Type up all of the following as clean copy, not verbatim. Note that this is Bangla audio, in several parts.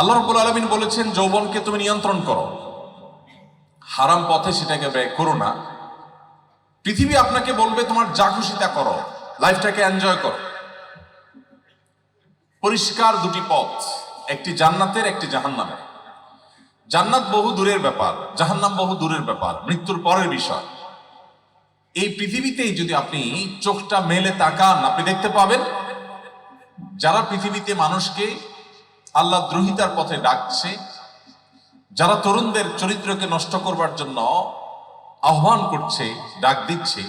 আল্লাহ রাব্বুল আলামিন বলেছেন যৌবনকে তুমি নিয়ন্ত্রণ করো, হারাম পথে সেটাকে ব্যয় করো না। পৃথিবী আপনাকে বলবে তোমার যা খুশি তা করো, লাইফটাকে এনজয় করো। পরিষ্কার দুটি পথ, একটি জান্নাতের, একটি জাহান্নামের। জান্নাত বহু দূরের ব্যাপার, জাহান্নাম বহু দূরের ব্যাপার, মৃত্যুর পরের বিষয়। এই পৃথিবীতেই যদি আপনি চোখটা মেলে তাকান, আপনি দেখতে পাবেন যারা পৃথিবীতে মানুষকে আল্লাহ দ্রোহিতার পথে ডাকছে, যারা তরুণদের চরিত্রকে নষ্ট করবার জন্য আহ্বান করছে, ডাক দিচ্ছে,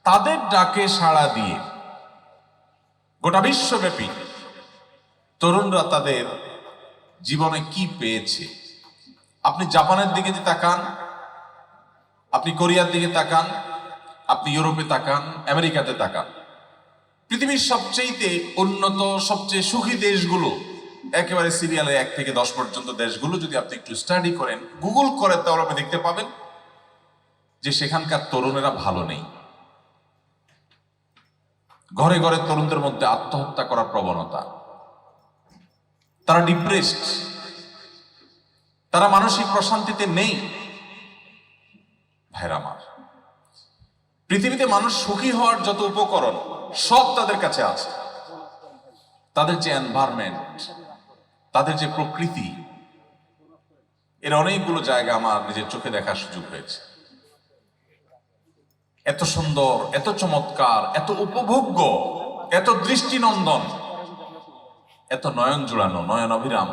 তাদের ডাকে সাড়া দিয়ে গোটা বিশ্বব্যাপী তরুণরা তাদের জীবনে কি পেয়েছে। আপনি জাপানের দিকে যে তাকান, আপনি কোরিয়ার দিকে তাকান, আপনি ইউরোপে তাকান, আমেরিকাতে তাকান, পৃথিবীর সবচেয়ে উন্নত, সবচেয়ে সুখী দেশগুলো, একেবারে সিরিয়ালে 1 থেকে 10 পর্যন্ত দেশগুলো যদি আপনি একটু স্টাডি করেন, গুগল করেন, তাহলে আপনি দেখতে পাবেন যে সেখানকার তরুণেরা ভালো নেই। ঘরে ঘরে তরুণদের মধ্যে আত্মহত্যা করার প্রবণতা, তারা ডিপ্রেসড, তারা মানসিক প্রশান্তিতে নেই। ভাইরা আমার, পৃথিবীতে মানুষ সুখী হওয়ার যত উপকরণ সব তাদের কাছে আছে। তাদের যে এনভায়রনমেন্ট, তাদের যে প্রকৃতি, এর অনেকগুলো জায়গা আমার নিজের চোখে দেখার সুযোগ হয়েছে। এত সুন্দর, এত চমৎকার, এত উপভোগ্য, এত দৃষ্টিনন্দন, এত নয়ন জুড়ানো, নয়ন অভিরাম,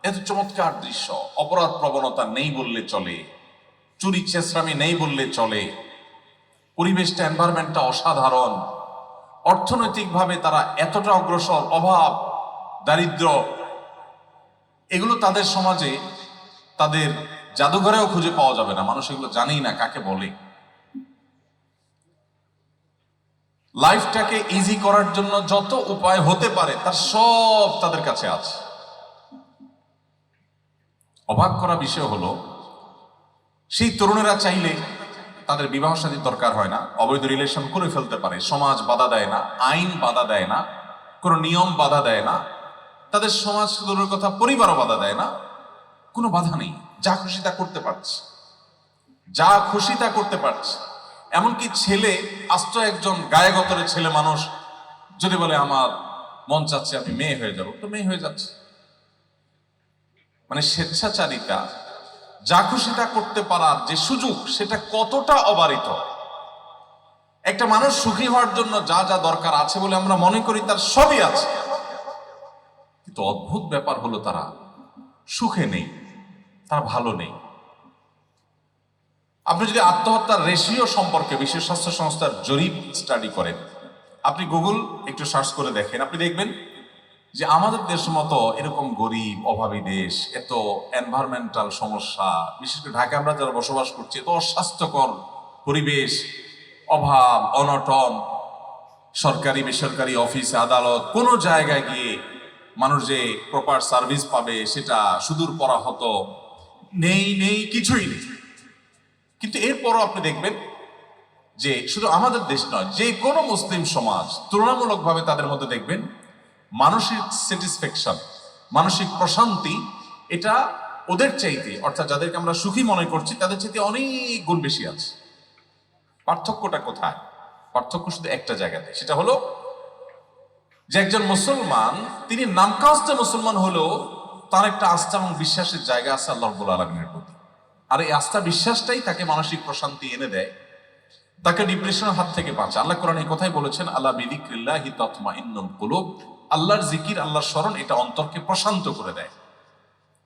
এত চমৎকার দৃশ্য। অপরাধ প্রবণতা নেই বললে চলে, চুরি চেঁচড়ামি নেই বললে চলে, পরিবেশটা, এনভায়রনমেন্টটা অসাধারণ। অর্থনৈতিকভাবে তারা এতটা অগ্রসর, অভাব, দারিদ্র, এগুলো তাদের সমাজে, তাদের জাদুঘরেও খুঁজে পাওয়া যাবে না। মানুষ এগুলো জানেই না কাকে বলে। লাইফটাকে ইজি করার জন্য যত উপায় হতে পারে তার সব তাদের কাছে আছে। অবাক করা বিষয় হলো, সেই তরুণেরা চাইলে তাদের বিবাহ শাদীর দরকার হয় না, অবৈধ রিলেশন করে ফেলতে পারে। সমাজ বাধা দেয় না, আইন বাধা দেয় না, কোনো নিয়ম বাধা দেয় না, তাদের সমাজ দূরের কথা পরিবারও বাধা দেয় না, কোনো বাধা নেই। যা খুশি তা করতে পারছে, যা খুশি তা করতে পারছে। এমনকি ছেলে, আস্ত একজন গায়ে গতরে ছেলে মানুষ যদি বলে আমার মন চাচ্ছে আমি মেয়ে হয়ে যাব, তো মেয়ে হয়ে যাচ্ছে। মানে স্বেচ্ছাচারিতা, যা খুশি তা করতে পারার যে সুযোগ, সেটা কতটা অবারিত। একটা মানুষ সুখী হওয়ার জন্য যা যা দরকার আছে বলে আমরা মনে করি তার সবই আছে, কিন্তু অদ্ভুত ব্যাপার হলো তারা সুখে নেই, তারা ভালো নেই। আপনি যদি আত্মহত্যার রেশিও সম্পর্কে বিশ্ব স্বাস্থ্য সংস্থার জরিপ স্টাডি করেন, আপনি গুগল একটু সার্চ করে দেখেন, আপনি দেখবেন যে আমাদের দেশ মতো এরকম গরিব অভাবী দেশ, এত এনভায়রনমেন্টাল সমস্যা, বিশেষ করে ঢাকা আমরা যারা বসবাস করছি, এত অস্বাস্থ্যকর পরিবেশ, অভাব, অনটন, সরকারি বেসরকারি অফিস আদালত, কোনো জায়গায় গিয়ে মানুষ যে প্রপার সার্ভিস পাবে সেটা সুদূর পরাহত, নেই নেই, কিছুই নেই। কিন্তু এরপরও আপনি দেখবেন যে শুধু আমাদের দেশ নয়, যে কোনো মুসলিম সমাজ তুলনামূলকভাবে তাদের মধ্যে দেখবেন মানসিক স্যাটিসফ্যাকশন, মানসিক প্রশান্তি, এটা ওদের চাইতে, অর্থাৎ যাদেরকে আমরা সুখী মনে করছি তাদের চাইতে অনেক গুণ বেশি আছে। পার্থক্যটা কোথায়? পার্থক্য শুধু একটা জায়গাতে, সেটা হলো যে একজন মুসলমান, তিনি নামকাস্তে মুসলমান হলেও তার একটা আস্থা এবং বিশ্বাসের জায়গা আছে আল্লাহ রাব্বুল আলামিনের প্রতি। আর এই আস্থা বিশ্বাসটাই তাকে মানসিক প্রশান্তি এনে দেয়, তাকে ডিপ্রেশনের হাত থেকে বাঁচায়। আল্লাহ কোরআনে এই কথাই বলেছেন, আলা বিযিকরিল্লাহি তাতমাইন্নুল কুলুব, আল্লাহর জিকির, আল্লাহর স্মরণ, এটা অন্তরকে প্রশান্ত করে দেয়।